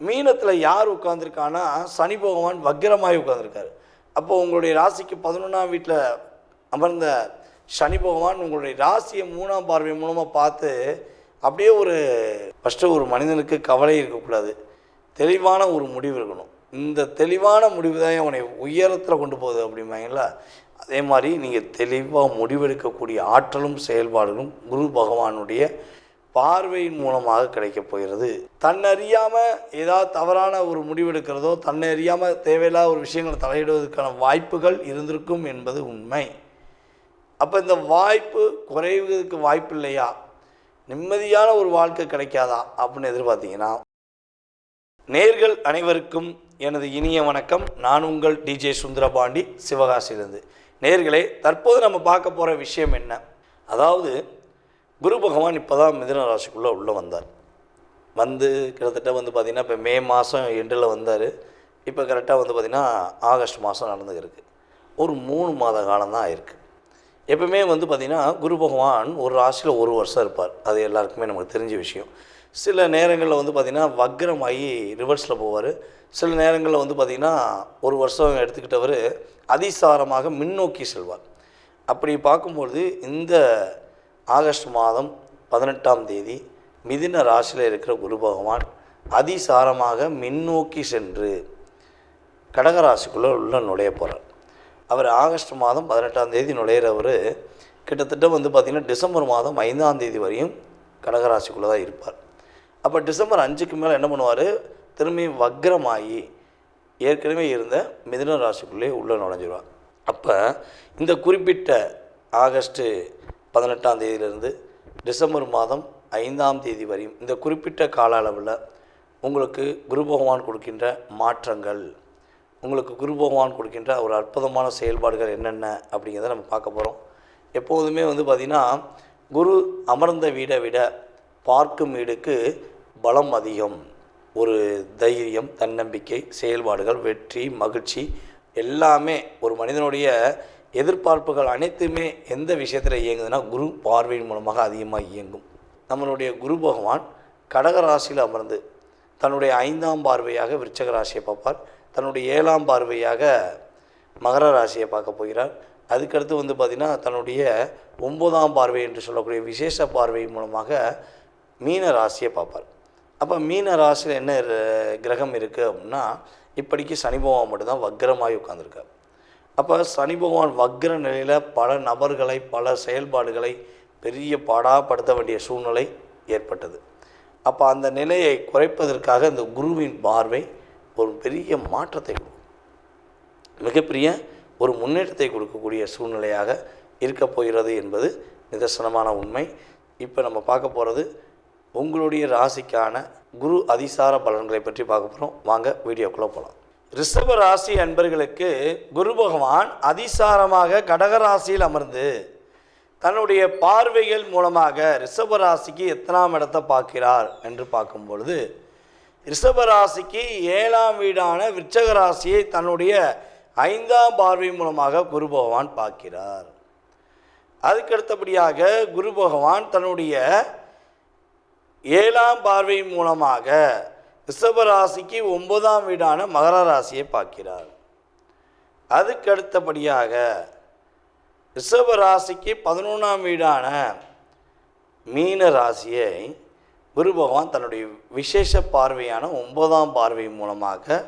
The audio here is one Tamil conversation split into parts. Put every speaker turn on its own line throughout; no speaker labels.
மீனத்தில் யார் உட்காந்துருக்கான்னா சனி பகவான் வக்கிரமாய் உட்காந்துருக்காரு. அப்போது உங்களுடைய ராசிக்கு 11ஆம் வீட்டில் அமர்ந்த சனி பகவான் உங்களுடைய ராசியை 3ஆம் பார்வை மூலமாக பார்த்து அப்படியே ஃபஸ்ட்டு ஒரு மனிதனுக்கு கவலை இருக்கக்கூடாது, தெளிவான ஒரு முடிவு இருக்கணும். இந்த தெளிவான முடிவு தான் அவனை உயரத்தில் கொண்டு போகுது அப்படிம்பாங்களா. அதே மாதிரி நீங்கள் தெளிவாக முடிவெடுக்கக்கூடிய ஆற்றலும் செயல்பாடுகளும் குரு பகவானுடைய பார்வையின் மூலமாக கிடைக்கப் போகிறது. தன்னறியாமல் ஏதாவது தவறான ஒரு முடிவெடுக்கிறதோ தன்னை அறியாமல் தேவையில்லாத ஒரு விஷயங்களை தலையிடுவதற்கான வாய்ப்புகள் இருந்திருக்கும் என்பது உண்மை. அப்போ இந்த வாய்ப்பு குறைவதற்கு வாய்ப்பு இல்லையா, நிம்மதியான ஒரு வாழ்க்கை கிடைக்காதா அப்படின்னு எதிர்பார்த்தீங்கன்னா, நேர்கள் அனைவருக்கும் எனது இனிய வணக்கம். நான் உங்கள் டிஜே சுந்தரபாண்டி, சிவகாசியிலிருந்து. நேர்களே, தற்போது நம்ம பார்க்க போகிற விஷயம் என்ன, அதாவது குரு பகவான் இப்போ தான் மிதுன ராசிக்குள்ளே உள்ளே வந்தார். கிட்டத்தட்ட பார்த்திங்கன்னா இப்போ மே மாதம் எண்டில் வந்தார். இப்போ கரெக்டாக பார்த்திங்கன்னா ஆகஸ்ட் மாதம் நடந்துருக்கு. ஒரு 3 மாத காலம் தான் ஆயிருக்கு. எப்பவுமே பார்த்திங்கன்னா குரு பகவான் ஒரு ராசியில் 1 வருஷம் இருப்பார். அது எல்லாருக்குமே நமக்கு தெரிஞ்ச விஷயம். சில நேரங்களில் பார்த்திங்கன்னா வக்ரமாகி ரிவர்ஸில் போவார். சில நேரங்களில் பார்த்திங்கன்னா 1 வருஷம் எடுத்துக்கிட்டவர் அதிசாரமாக முன்னோக்கி செல்வார். அப்படி பார்க்கும்பொழுது இந்த ஆகஸ்ட் மாதம் 18ஆம் தேதி மிதுன ராசியில் இருக்கிற குரு பகவான் அதிசாரமாக முன்னோக்கி சென்று கடகராசிக்குள்ளே நுழைய போகிறார். அவர் ஆகஸ்ட் மாதம் 18ஆம் தேதி நுழையிறவர் கிட்டத்தட்ட பார்த்திங்கன்னா டிசம்பர் மாதம் 5ஆம் தேதி வரையும் கடகராசிக்குள்ளே தான் இருப்பார். அப்போ டிசம்பர் 5க்கு மேலே என்ன பண்ணுவார், திரும்பி வக்ரமாகி ஏற்கனவே இருந்த மிதுன ராசிக்குள்ளே உள்ளே நுழைஞ்சிடுவார். அப்போ இந்த குறிப்பிட்ட ஆகஸ்ட்டு 18ஆம் தேதியிலிருந்து டிசம்பர் மாதம் 5ஆம் தேதி வரையும் இந்த குறிப்பிட்ட கால அளவில் உங்களுக்கு குரு பகவான் கொடுக்கின்ற மாற்றங்கள், உங்களுக்கு குரு பகவான் கொடுக்கின்ற ஒரு அற்புதமான செயல்பாடுகள் என்னென்ன அப்படிங்கிறத நம்ம பார்க்க போகிறோம். எப்போதுமே பார்த்திங்கன்னா குரு அமர்ந்த வீடை விட பார்க்கும் வீடுக்கு பலம் அதிகம். ஒரு தைரியம், தன்னம்பிக்கை, செயல்பாடுகள், வெற்றி, மகிழ்ச்சி எல்லாமே ஒரு மனிதனுடைய எதிர்பார்ப்புகள் அனைத்துமே எந்த விஷயத்தில் இயங்குதுன்னா குரு பார்வையின் மூலமாக அதிகமாக இயங்கும். நம்மளுடைய குரு பகவான் கடகராசியில் அமர்ந்து தன்னுடைய 5ஆம் பார்வையாக விருச்சக ராசியை பார்ப்பார். தன்னுடைய 7ஆம் பார்வையாக மகர ராசியை பார்க்க போகிறார். அதுக்கடுத்து பார்த்திங்கன்னா தன்னுடைய 9ஆம் பார்வை என்று சொல்லக்கூடிய விசேஷ பார்வையின் மூலமாக மீன ராசியை பார்ப்பார். அப்போ மீன ராசியில் என்ன கிரகம் இருக்குது அப்படின்னா, இப்படிக்கு சனி பகவான் மட்டும்தான் வக்ரமாகி உட்காந்துருக்கார். அப்போ சனி பகவான் வக்ர நிலையில் பல நபர்களை, பல செயல்பாடுகளை பெரிய பாடாப்படுத்த வேண்டிய சூழ்நிலை ஏற்பட்டது. அப்போ அந்த நிலையை குறைப்பதற்காக இந்த குருவின் பார்வை ஒரு பெரிய மாற்றத்தை கொடுக்கும், மிகப்பெரிய ஒரு முன்னேற்றத்தை கொடுக்கக்கூடிய சூழ்நிலையாக இருக்க போகிறது என்பது நிதர்சனமான உண்மை. இப்போ நம்ம பார்க்க போகிறது உங்களுடைய ராசிக்கான குரு அதிசார பலன்களை பற்றி பார்க்க போகிறோம். வாங்க வீடியோக்குள்ளே போகலாம். ரிஷப ராசி அன்பர்களுக்கு குரு பகவான் அதிசாரமாக கடகராசியில் அமர்ந்து தன்னுடைய பார்வைகள் மூலமாக ரிஷப ராசிக்கு எத்தனாம் இடத்தை பார்க்கிறார் என்று பார்க்கும் பொழுது, ரிஷப ராசிக்கு 7ஆம் வீடான விருச்சக ராசியை தன்னுடைய 5ஆம் பார்வை மூலமாக குரு பகவான் பார்க்கிறார். அதுக்கடுத்தபடியாக குரு பகவான் தன்னுடைய 7ஆம் பார்வை மூலமாக ரிஷபராசிக்கு 9ஆம் வீடான மகர ராசியை பார்க்கிறார். அதுக்கடுத்தபடியாக ரிஷபராசிக்கு 11ஆம் வீடான மீன ராசியை குரு பகவான் தன்னுடைய விசேஷ பார்வையான 9ஆம் பார்வை மூலமாக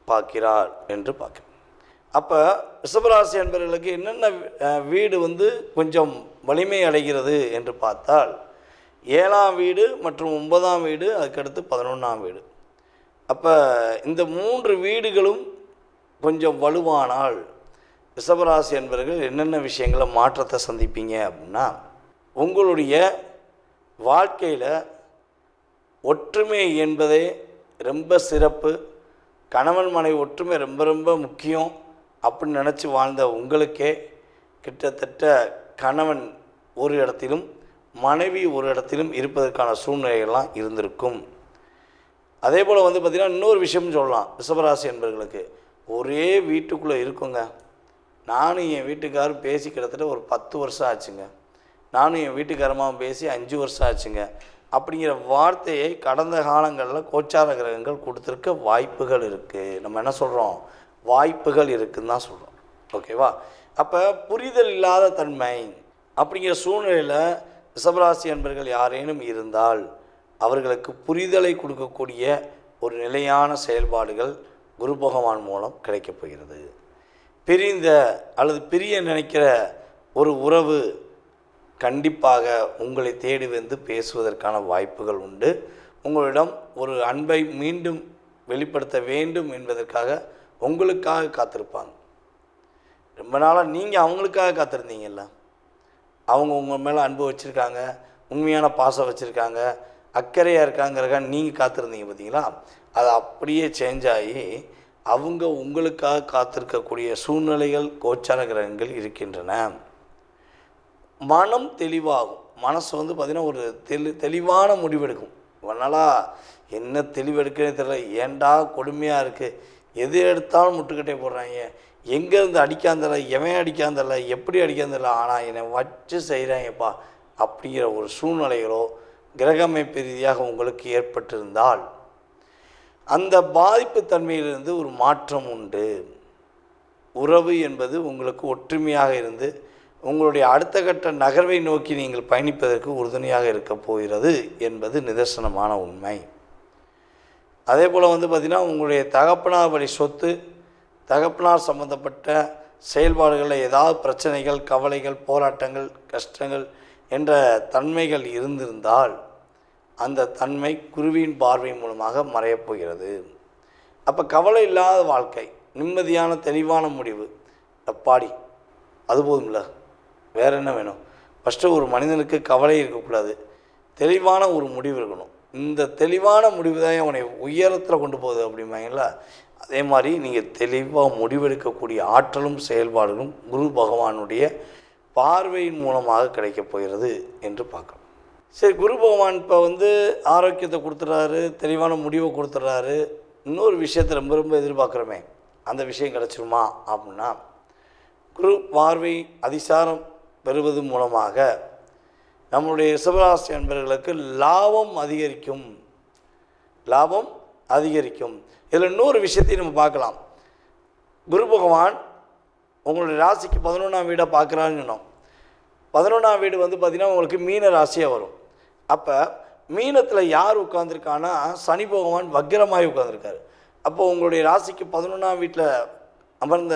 பார்க்கிறார் என்று பார்க்கிறோம். அப்போ ரிஷபராசி என்பவர்களுக்கு என்னென்ன வீடு கொஞ்சம் வலிமை அடைகிறது என்று பார்த்தால் 7ஆம் வீடு மற்றும் 9ஆம் வீடு, அதுக்கடுத்து 11ஆம் வீடு. அப்போ இந்த 3 வீடுகளும் கொஞ்சம் வலுவானால் ரிஷபராசி என்பவர்கள் என்னென்ன விஷயங்களை மாற்றத்தை சந்திப்பீங்க அப்படின்னா, உங்களுடைய வாழ்க்கையில் ஒற்றுமை என்பதே ரொம்ப சிறப்பு, கணவன் மனைவி ஒற்றுமை ரொம்ப ரொம்ப முக்கியம் அப்படின்னு நினச்சி வாழ்ந்த உங்களுக்கே கிட்டத்தட்ட கணவன் ஒரு இடத்திலும் மனைவி ஒரு இடத்திலும் இருப்பதற்கான சூழ்நிலைகள்லாம் இருந்திருக்கும். அதே போல் பார்த்திங்கன்னா இன்னொரு விஷயம்னு சொல்லலாம். ரிஷபராசி என்பவர்களுக்கு ஒரே வீட்டுக்குள்ளே இருக்குங்க. நானும் என் வீட்டுக்காரும் பேசி கிட்டத்தட்ட ஒரு 10 வருஷம் ஆச்சுங்க. நானும் என் வீட்டுக்காரமாக பேசி 5 வருஷம் ஆச்சுங்க. அப்படிங்கிற வார்த்தையை கடந்த காலங்களில் கோச்சார கிரகங்கள் கொடுத்துருக்க வாய்ப்புகள் இருக்குது. நம்ம என்ன சொல்கிறோம், வாய்ப்புகள் இருக்குதுன்னு தான் சொல்கிறோம். ஓகேவா? அப்போ புரிதல் இல்லாத தன்மை அப்படிங்கிற சூழ்நிலையில் ரிஷபராசி அன்பர்கள் யாரேனும் இருந்தால் அவர்களுக்கு புரிதலை கொடுக்கக்கூடிய ஒரு நிலையான செயல்பாடுகள் குரு பகவான் மூலம் கிடைக்கப் போகிறது. பிரிந்த அல்லது பிரிய நினைக்கிற ஒரு உறவு கண்டிப்பாக உங்களை தேடி வந்து பேசுவதற்கான வாய்ப்புகள் உண்டு. உங்களிடம் ஒரு அன்பை மீண்டும் வெளிப்படுத்த வேண்டும் என்பதற்காக உங்களுக்காக காத்திருப்பாங்க. ரொம்ப நாளாக நீங்கள் அவங்களுக்காக காத்திருந்தீங்கல்ல, அவங்க உங்கள் மேலே அன்பு வச்சுருக்காங்க, உண்மையான பாசம் வச்சுருக்காங்க, அக்கறையாக இருக்காங்கிறக்காக நீங்கள் காத்திருந்தீங்க பார்த்தீங்களா, அது அப்படியே சேஞ்ச் ஆகி அவங்க உங்களுக்காக காத்திருக்கக்கூடிய சூழ்நிலைகள் கோச்சார கிரகங்கள் இருக்கின்றன. மனம் தெளிவாகும். மனசு வந்து பார்த்திங்கன்னா ஒரு தெளிவான முடிவெடுக்கும். இவனாலா என்ன தெளிவெடுக்கவே தெரியல, ஏண்டா கொடுமையாக இருக்குது, எது எடுத்தாலும் முட்டுக்கட்டே போடுறாங்க, எங்கேருந்து அடிக்காந்தல, எவன் அடிக்காந்தல, எப்படி அடிக்காந்தல, ஆனால் என்னை வச்சு செய்கிறாங்கப்பா அப்படிங்கிற ஒரு சூழ்நிலைகளோ கிரகமைப்பு ரீதியாக உங்களுக்கு ஏற்பட்டிருந்தால் அந்த பாதிப்பு தன்மையிலிருந்து ஒரு மாற்றம் உண்டு. உறவு என்பது உங்களுக்கு ஒற்றுமையாக இருந்து உங்களுடைய அடுத்த கட்ட நகர்வை நோக்கி நீங்கள் பயணிப்பதற்கு உறுதுணையாக இருக்கப் போகிறது என்பது நிதர்சனமான உண்மை. அதே போல் வந்து பார்த்திங்கன்னா உங்களுடைய தகப்பனார் வழி சொத்து, தகப்பனார் சம்பந்தப்பட்ட செயல்பாடுகளில் ஏதாவது பிரச்சனைகள், கவலைகள், போராட்டங்கள், கஷ்டங்கள் என்ற தன்மைகள் இருந்திருந்தால் அந்த தன்மை குருவின் பார்வை மூலமாக மறையப் போகிறது. அப்போ கவலை இல்லாத வாழ்க்கை, நிம்மதியான தெளிவான முடிவு, அப்பாடி அது போதும்ல, வேறு என்ன வேணும்? ஃபஸ்ட்டு ஒரு மனிதனுக்கு கவலை இருக்கக்கூடாது, தெளிவான ஒரு முடிவு இருக்கணும். இந்த தெளிவான முடிவு தான் அவனை உயரத்தில் கொண்டு போகுது அப்படிம்பாங்களா, அதே மாதிரி நீங்கள் தெளிவாக முடிவெடுக்கக்கூடிய ஆற்றலும் செயல்பாடுகளும் குரு பகவானுடைய பார்வையின் மூலமாக கிடைக்கப் போகிறது என்று பார்க்கலாம். சரி, குரு பகவான் இப்போ வந்து ஆரோக்கியத்தை கொடுத்துட்றாரு, தெளிவான முடிவை கொடுத்துட்றாரு. இன்னொரு விஷயத்தை ரொம்ப ரொம்ப எதிர்பார்க்குறோமே, அந்த விஷயம் கிடச்சிருமா அப்படின்னா, குரு பார்வை அதிசாரம் பெறுவது மூலமாக நம்மளுடைய ரிஷபராசி அன்பர்களுக்கு லாபம் அதிகரிக்கும். லாபம் அதிகரிக்கும். இதில் இன்னொரு விஷயத்தையும் நம்ம பார்க்கலாம். குரு பகவான் உங்களுடைய ராசிக்கு 11ஆம் வீடை பார்க்குறான்னு சொன்னோம். 11ஆம் வீடு வந்து பார்த்திங்கன்னா உங்களுக்கு மீன ராசியாக வரும். அப்போ மீனத்தில் யார் உட்காந்துருக்கான்னா சனி பகவான் வக்கிரமாகி உட்காந்துருக்காரு. அப்போ உங்களுடைய ராசிக்கு 11ஆம் வீட்டில் அமர்ந்த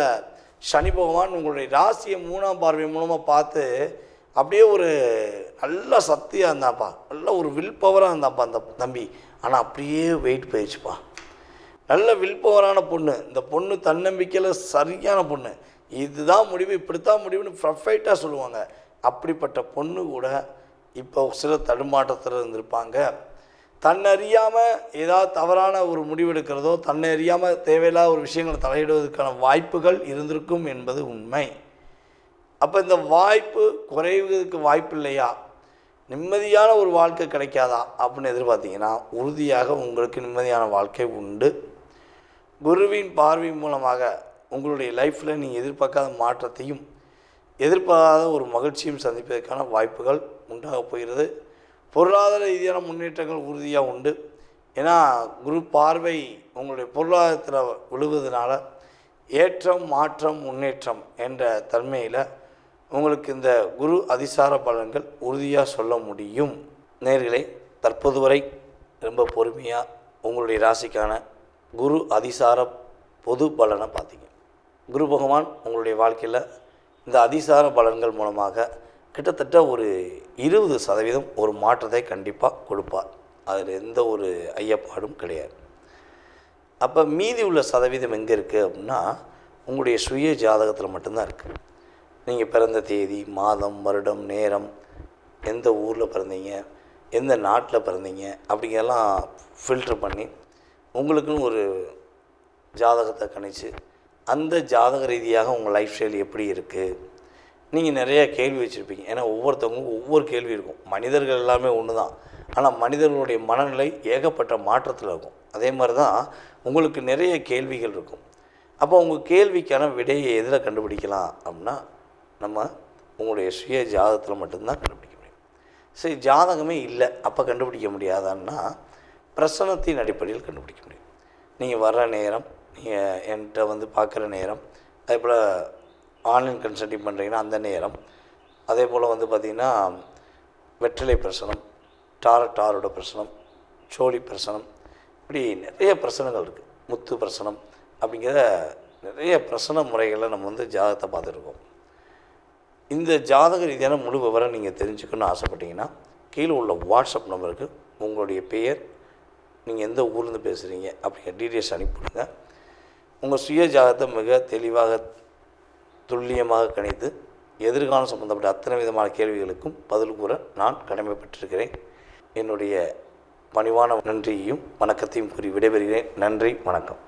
சனி பகவான் உங்களுடைய ராசியை 3ஆம் பார்வை மூலமாக பார்த்து அப்படியே ஒரு நல்ல சக்தியாக இருந்தாப்பா, நல்ல ஒரு வில் பவராக இருந்தாப்பா அந்த தம்பி. ஆனால் அப்படியே வெயிட் போயிடுச்சுப்பா. நல்ல வில் பவரான பொண்ணு, இந்த பொண்ணு தன்னம்பிக்கையில் சரியான பொண்ணு, இதுதான் முடிவு, இப்படித்தான் முடிவுன்னு பர்ஃபெக்டாக சொல்லுவாங்க. அப்படிப்பட்ட பொண்ணு கூட இப்போ சில தடுமாற்றத்தில் இருந்திருப்பாங்க. தன்னறியாமல் ஏதாவது தவறான ஒரு முடிவெடுக்கிறதோ, தன்னை அறியாமல் தேவையில்லாத ஒரு விஷயங்களை தலையிடுவதற்கான வாய்ப்புகள் இருந்திருக்கும் என்பது உண்மை. அப்போ இந்த வாய்ப்பு குறைவதற்கு வாய்ப்பு இல்லையா, நிம்மதியான ஒரு வாழ்க்கை கிடைக்காதா அப்படின்னு எதிர்பார்த்தீங்கன்னா உறுதியாக உங்களுக்கு நிம்மதியான வாழ்க்கை உண்டு. குருவின் பார்வை மூலமாக உங்களுடைய லைஃப்பில் நீங்கள் எதிர்பார்க்காத மாற்றத்தையும் எதிர்பாராத ஒரு மகிழ்ச்சியும் சந்திப்பதற்கான வாய்ப்புகள் உண்டாக போகிறது. பொருளாதார ரீதியான முன்னேற்றங்கள் உறுதியாக உண்டு. ஏன்னா குரு பார்வை உங்களுடைய பொருளாதாரத்தில் விழுவதனால ஏற்றம், மாற்றம், முன்னேற்றம் என்ற தன்மையில் உங்களுக்கு இந்த குரு அதிசார பலன்கள் உறுதியாக சொல்ல முடியும். நேயர்களே, தற்போது வரை ரொம்ப பொறுமையாக உங்களுடைய ராசிக்கான குரு அதிசார பொது பலனை பார்த்தீங்க. குரு பகவான் உங்களுடைய வாழ்க்கையில் இந்த அதிசார பலன்கள் மூலமாக கிட்டத்தட்ட ஒரு 20% ஒரு மாற்றத்தை கண்டிப்பாக கொடுப்பார். அதில் எந்த ஒரு ஐயப்பாடும் கிடையாது. அப்போ மீதி உள்ள சதவீதம் எங்கே இருக்குது அப்படின்னா உங்களுடைய சுய ஜாதகத்தில் மட்டும்தான் இருக்குது. நீங்கள் பிறந்த தேதி, மாதம், வருடம், நேரம், எந்த ஊரில் பிறந்தீங்க, எந்த நாட்டில் பிறந்தீங்க அப்படிங்கிறதெல்லாம் ஃபில்ட்ரு பண்ணி உங்களுக்குன்னு ஒரு ஜாதகத்தை கணிச்சு அந்த ஜாதக ரீதியாக உங்கள் லைஃப் ஸ்டைல் எப்படி இருக்குது. நீங்கள் நிறைய கேள்வி வச்சுருப்பீங்க. ஏன்னா ஒவ்வொருத்தவங்களுக்கும் ஒவ்வொரு கேள்வி இருக்கும். மனிதர்கள் எல்லாமே ஒன்று தான், ஆனால் மனிதர்களுடைய மனநிலை ஏகப்பட்ட மாற்றத்தில் இருக்கும். அதே மாதிரி தான் உங்களுக்கு நிறைய கேள்விகள் இருக்கும். அப்போ உங்கள் கேள்விக்கான விடையை எதில் கண்டுபிடிக்கலாம் அப்படின்னா நம்ம உங்களுடைய சுய ஜாதகத்தில் மட்டும்தான் கண்டுபிடிக்க முடியும். சரி, ஜாதகமே இல்லை அப்போ கண்டுபிடிக்க முடியாதான்னா பிரசனத்தின் அடிப்படையில் கண்டுபிடிக்க முடியும். நீங்கள் வர்ற நேரம், நீங்கள் என்கிட்ட வந்து பார்க்குற நேரம், அதே போல் ஆன்லைன் கன்சல்டிங் பண்ணுறீங்கன்னா அந்த நேரம், அதே போல் வந்து பார்த்திங்கன்னா வெற்றிலை பிரசனம், டாரோட பிரசனம், சோழி பிரசனம், இப்படி நிறைய பிரசனங்கள் இருக்குது. முத்து பிரசனம் அப்படிங்கிற நிறைய பிரசன முறைகளை நம்ம வந்து ஜாதகத்தை பார்த்துருக்கோம். இந்த ஜாதக ரீதியான முழு விவரம் நீங்கள் தெரிஞ்சுக்கணும்னு ஆசைப்பட்டீங்கன்னா கீழே உள்ள வாட்ஸ்அப் நம்பருக்கு உங்களுடைய பெயர், நீங்கள் எந்த ஊர்லேருந்து பேசுகிறீங்க அப்படிங்கிற டீட்டெயில்ஸ் அனுப்பிவிடுங்க. உங்கள் சுய ஜாதகத்தை மிக தெளிவாக துல்லியமாக கணித்து எதிர்காலம் சம்பந்தப்பட்ட அத்தனை விதமான கேள்விகளுக்கும் பதில் கூற நான் கடமைப்பட்டிருக்கிறேன். என்னுடைய பணிவான நன்றியையும் வணக்கத்தையும் கூறி விடைபெறுகிறேன். நன்றி, வணக்கம்.